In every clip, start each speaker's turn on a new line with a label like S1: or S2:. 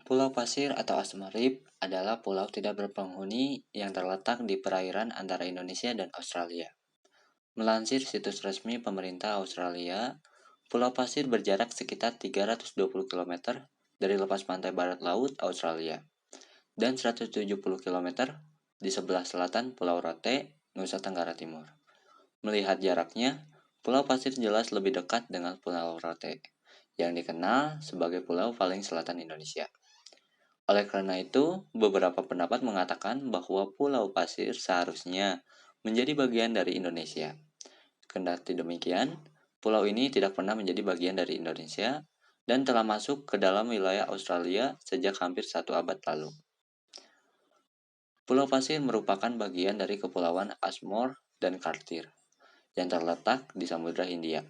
S1: Pulau Pasir atau Asmar Reef adalah pulau tidak berpenghuni yang terletak di perairan antara Indonesia dan Australia. Melansir situs resmi pemerintah Australia, Pulau Pasir berjarak sekitar 320 km dari lepas pantai barat laut Australia dan 170 km di sebelah selatan Pulau Rote, Nusa Tenggara Timur. Melihat jaraknya, Pulau Pasir jelas lebih dekat dengan Pulau Rote, yang dikenal sebagai pulau paling selatan Indonesia. Oleh karena itu, beberapa pendapat mengatakan bahwa Pulau Pasir seharusnya menjadi bagian dari Indonesia. Kendati demikian, pulau ini tidak pernah menjadi bagian dari Indonesia dan telah masuk ke dalam wilayah Australia sejak hampir 1 abad lalu. Pulau Pasir merupakan bagian dari Kepulauan Ashmore dan Cartier yang terletak di Samudra Hindia.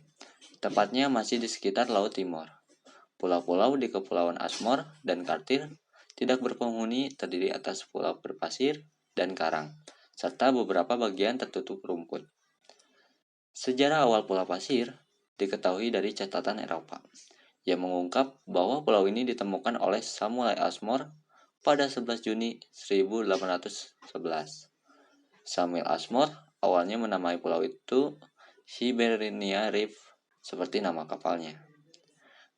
S1: Tepatnya masih di sekitar Laut Timur. Pulau-pulau di Kepulauan Ashmore dan Cartier tidak berpenghuni, terdiri atas pulau berpasir dan karang, serta beberapa bagian tertutup rumput. Sejarah awal Pulau Pasir diketahui dari catatan Eropa, yang mengungkap bahwa pulau ini ditemukan oleh Samuel Ashmore pada 11 Juni 1811. Samuel Ashmore awalnya menamai pulau itu Hibernia Reef seperti nama kapalnya.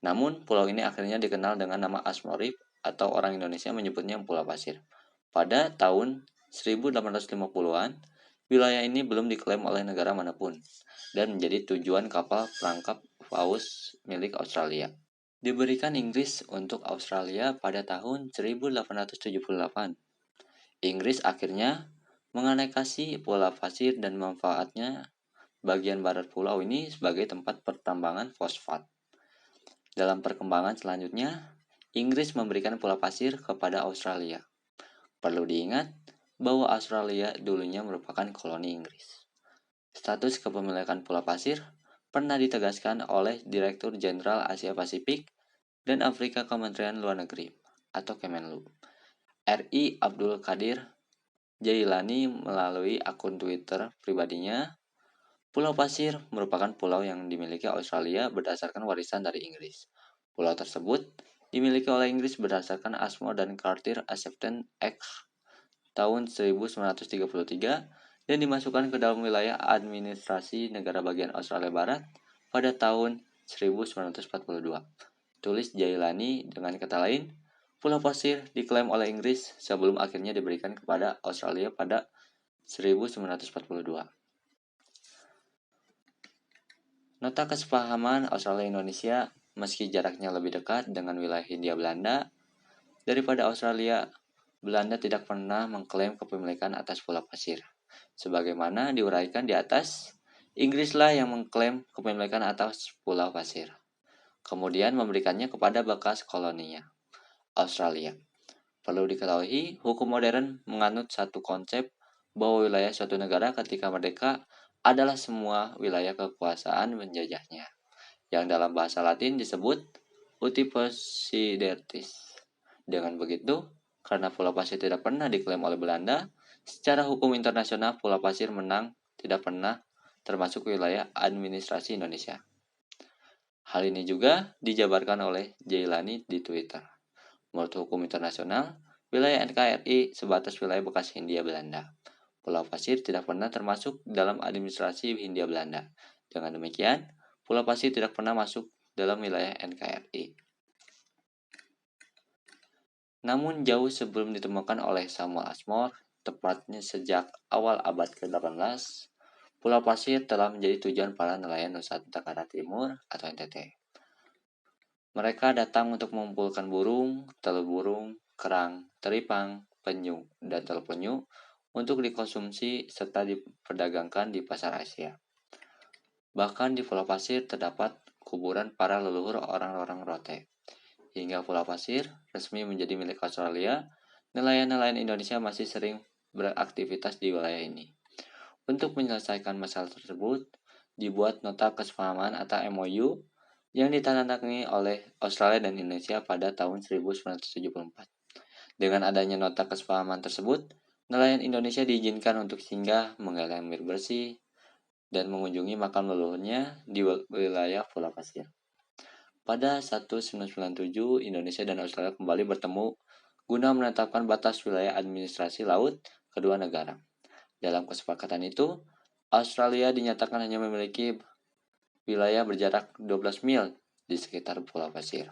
S1: Namun, pulau ini akhirnya dikenal dengan nama Ashmore Reef atau orang Indonesia menyebutnya Pulau Pasir. Pada tahun 1850-an, wilayah ini belum diklaim oleh negara manapun dan menjadi tujuan kapal perangkap paus milik Australia. Diberikan Inggris untuk Australia pada tahun 1878. Inggris akhirnya menganeksasi Pulau Pasir dan memanfaatnya bagian barat pulau ini sebagai tempat pertambangan fosfat. Dalam perkembangan selanjutnya, Inggris memberikan Pulau Pasir kepada Australia. Perlu diingat bahwa Australia dulunya merupakan koloni Inggris. Status kepemilikan Pulau Pasir pernah ditegaskan oleh Direktur Jenderal Asia Pasifik dan Afrika Kementerian Luar Negeri atau Kemenlu, RI Abdul Qadir Jailani melalui akun Twitter pribadinya. Pulau Pasir merupakan pulau yang dimiliki Australia berdasarkan warisan dari Inggris. Pulau tersebut dimiliki oleh Inggris berdasarkan Ashmore dan Cartier Acceptance Act tahun 1933 dan dimasukkan ke dalam wilayah administrasi negara bagian Australia Barat pada tahun 1942. Tulis Jailani dengan kata lain, Pulau Pasir diklaim oleh Inggris sebelum akhirnya diberikan kepada Australia pada 1942. Nota kesepahaman Australia-Indonesia, meski jaraknya lebih dekat dengan wilayah Hindia Belanda daripada Australia, Belanda tidak pernah mengklaim kepemilikan atas Pulau Pasir. Sebagaimana diuraikan di atas, Inggrislah yang mengklaim kepemilikan atas Pulau Pasir, kemudian memberikannya kepada bekas koloninya, Australia. Perlu diketahui, hukum modern menganut satu konsep bahwa wilayah suatu negara ketika merdeka adalah semua wilayah kekuasaan menjajahnya, yang dalam bahasa Latin disebut uti possidetis. Dengan begitu, karena Pulau Pasir tidak pernah diklaim oleh Belanda, secara hukum internasional Pulau Pasir menang tidak pernah termasuk wilayah administrasi Indonesia. Hal ini juga dijabarkan oleh Jailani di Twitter. Menurut hukum internasional, wilayah NKRI sebatas wilayah bekas Hindia Belanda. Pulau Pasir tidak pernah termasuk dalam administrasi Hindia Belanda. Dengan demikian, Pulau Pasir tidak pernah masuk dalam wilayah NKRI. Namun jauh sebelum ditemukan oleh Samuel Ashmore, tepatnya sejak awal abad ke-18, Pulau Pasir telah menjadi tujuan para nelayan Nusa Tenggara Timur atau NTT. Mereka datang untuk mengumpulkan burung, telur burung, kerang, teripang, penyu, dan telur penyu untuk dikonsumsi serta diperdagangkan di pasar Asia. Bahkan di Pulau Pasir terdapat kuburan para leluhur orang-orang Rote. Hingga Pulau Pasir resmi menjadi milik Australia, nelayan-nelayan Indonesia masih sering beraktivitas di wilayah ini. Untuk menyelesaikan masalah tersebut, dibuat nota kesepahaman atau MOU yang ditandatangani oleh Australia dan Indonesia pada tahun 1974. Dengan adanya nota kesepahaman tersebut, nelayan Indonesia diizinkan untuk singgah, menggali air bersih, dan mengunjungi makam leluhurnya di wilayah Pulau Pasir. Pada 1997, Indonesia dan Australia kembali bertemu guna menetapkan batas wilayah administrasi laut kedua negara. Dalam kesepakatan itu, Australia dinyatakan hanya memiliki wilayah berjarak 12 mil di sekitar Pulau Pasir.